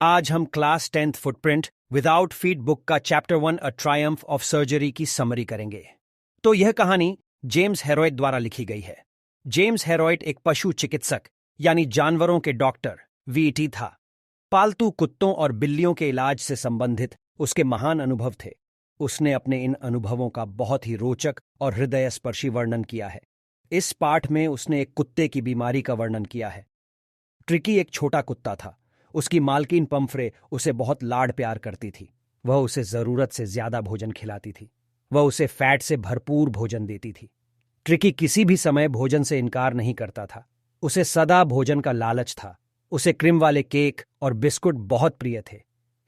आज हम class 10th footprint without feet book का chapter 1 a triumph of surgery की समरी करेंगे। तो यह कहानी जेम्स हेरोइट द्वारा लिखी गई है। जेम्स हेरोइट एक पशु चिकित्सक यानी जानवरों के डॉक्टर वीटी था। पालतू कुत्तों और बिल्लियों के इलाज से संबंधित उसके महान अनुभव थे। उसने अपने इन अनुभवों का बहुत ही रोचक और हृदयस्पर्शी वर्णन किया है। इस पाठ में उसने एक कुत्ते की बीमारी का वर्णन किया है। ट्रिकी एक छोटा कुत्ता था। उसकी मालकिन पम्फ्रे उसे बहुत लाड प्यार करती थी। वह उसे जरूरत से ज्यादा भोजन खिलाती थी। वह उसे फैट से भरपूर भोजन देती थी। ट्रिकी किसी भी समय भोजन से इनकार नहीं करता था। उसे सदा भोजन का लालच था। उसे क्रीम वाले केक और बिस्कुट बहुत प्रिय थे।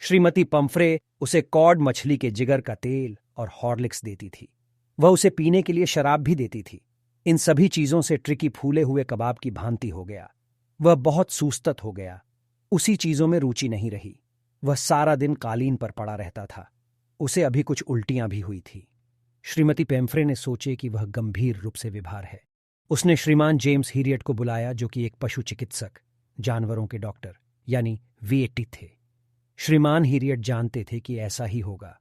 श्रीमती पम्फ्रे उसे कॉड मछली के जिगर का तेल और हॉर्लिक्स देती थी। वह उसे पीने के लिए शराब भी देती थी। इन सभी चीजों से ट्रिकी फूले हुए कबाब की भांति हो गया। वह बहुत सुस्तत हो गया। उसी चीजों में रुचि नहीं रही। वह सारा दिन कालीन पर पड़ा रहता था। उसे अभी कुछ उल्टियां भी हुई थी। श्रीमती पेम्फ्रे ने सोचे कि वह गंभीर रूप से बीमार है। उसने श्रीमान जेम्स हीरियट को बुलाया, जो कि एक पशु चिकित्सक, जानवरों के डॉक्टर यानी वीएटी थे। श्रीमान हीरियट जानते थे कि ऐसा ही होगा।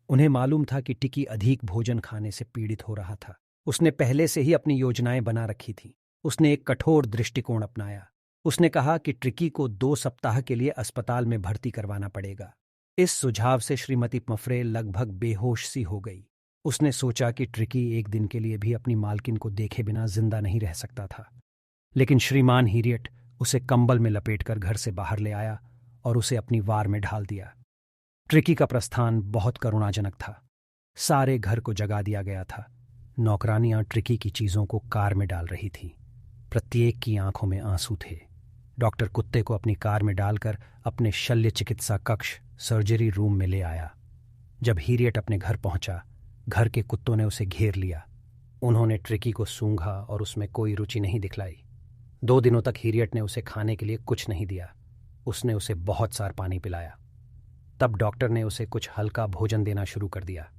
उन्हें मालूम था कि टिकी अधिक भोजन खाने से पीड़ित हो रहा था। उसने पहले से ही अपनी योजनाएं बना रखी थी। उसने एक कठोर दृष्टिकोण अपनाया। उसने कहा कि ट्रिकी को 2 सप्ताह के लिए अस्पताल में भर्ती करवाना पड़ेगा। इस सुझाव से श्रीमती पम्फ्रे लगभग बेहोश सी हो गई। उसने सोचा कि ट्रिकी एक दिन के लिए भी अपनी मालकिन को देखे बिना जिंदा नहीं रह सकता था। लेकिन श्रीमान हीरियट उसे कंबल में लपेटकर घर से बाहर ले आया और उसे अपनी वार में ढाल दिया। ट्रिकी का प्रस्थान बहुत करुणाजनक था। सारे घर को जगा दिया गया था। नौकरानियां ट्रिकी की चीजों को कार में डाल रही थी। प्रत्येक की आंखों में आंसू थे। डॉक्टर कुत्ते को अपनी कार में डालकर अपने शल्य चिकित्सा कक्ष सर्जरी रूम में ले आया। जब हीरियट अपने घर पहुंचा, घर के कुत्तों ने उसे घेर लिया। उन्होंने ट्रिकी को सूंघा और उसमें कोई रुचि नहीं दिखलाई। 2 दिनों तक हीरियट ने उसे खाने के लिए कुछ नहीं दिया। उसने उसे बहुत सारा पानी पिलाया। तब डॉक्टर ने उसे कुछ हल्का भोजन देना शुरू कर दिया।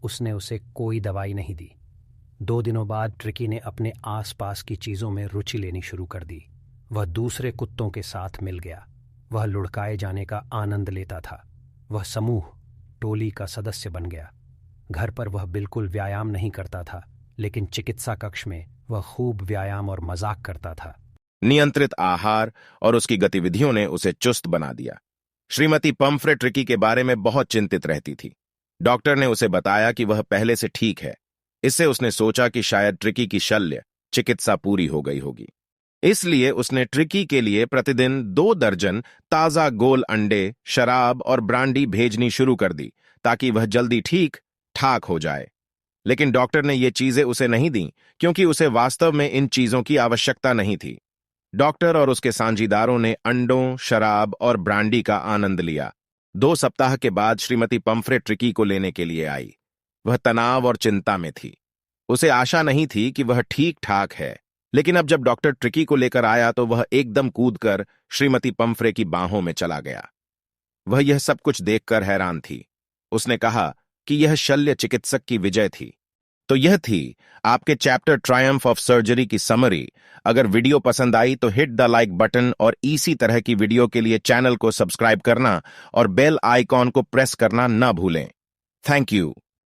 उसने उसे कोई दवाई नहीं दी। 2 दिनों बाद ट्रिकी ने अपने आसपास की चीजों में रुचि लेनी शुरू कर दी। वह दूसरे कुत्तों के साथ मिल गया। वह लुढ़काए जाने का आनंद लेता था। वह समूह टोली का सदस्य बन गया। घर पर वह बिल्कुल व्यायाम नहीं करता था, लेकिन चिकित्सा कक्ष में वह खूब व्यायाम और मजाक करता था। नियंत्रित आहार और उसकी गतिविधियों ने उसे चुस्त बना दिया। श्रीमती पम्फ्रे ट्रिकी के बारे में बहुत चिंतित रहती थी। डॉक्टर ने उसे बताया कि वह पहले से ठीक है। इससे उसने सोचा कि शायद ट्रिकी की शल्य चिकित्सा पूरी हो गई होगी। इसलिए उसने ट्रिकी के लिए प्रतिदिन 2 दर्जन ताजा गोल अंडे, शराब और ब्रांडी भेजनी शुरू कर दी, ताकि वह जल्दी ठीक ठाक हो जाए। लेकिन डॉक्टर ने ये चीजें उसे नहीं दी, क्योंकि उसे वास्तव में इन चीजों की आवश्यकता नहीं थी। डॉक्टर और उसके साझीदारों ने अंडों, शराब और ब्रांडी का आनंद लिया। 2 सप्ताह के बाद श्रीमती पम्फ्रे ट्रिकी को लेने के लिए आई। वह तनाव और चिंता में थी। उसे आशा नहीं थी कि वह ठीक ठाक है। लेकिन अब जब डॉक्टर ट्रिकी को लेकर आया तो वह एकदम कूदकर श्रीमती पम्फ्रे की बाहों में चला गया। वह यह सब कुछ देखकर हैरान थी। उसने कहा कि यह शल्य चिकित्सक की विजय थी। तो यह थी आपके चैप्टर ट्रायम्फ ऑफ सर्जरी की समरी। अगर वीडियो पसंद आई तो हिट द लाइक बटन और इसी तरह की वीडियो के लिए चैनल को सब्सक्राइब करना और बेल आइकॉन को प्रेस करना ना भूलें। Thank you.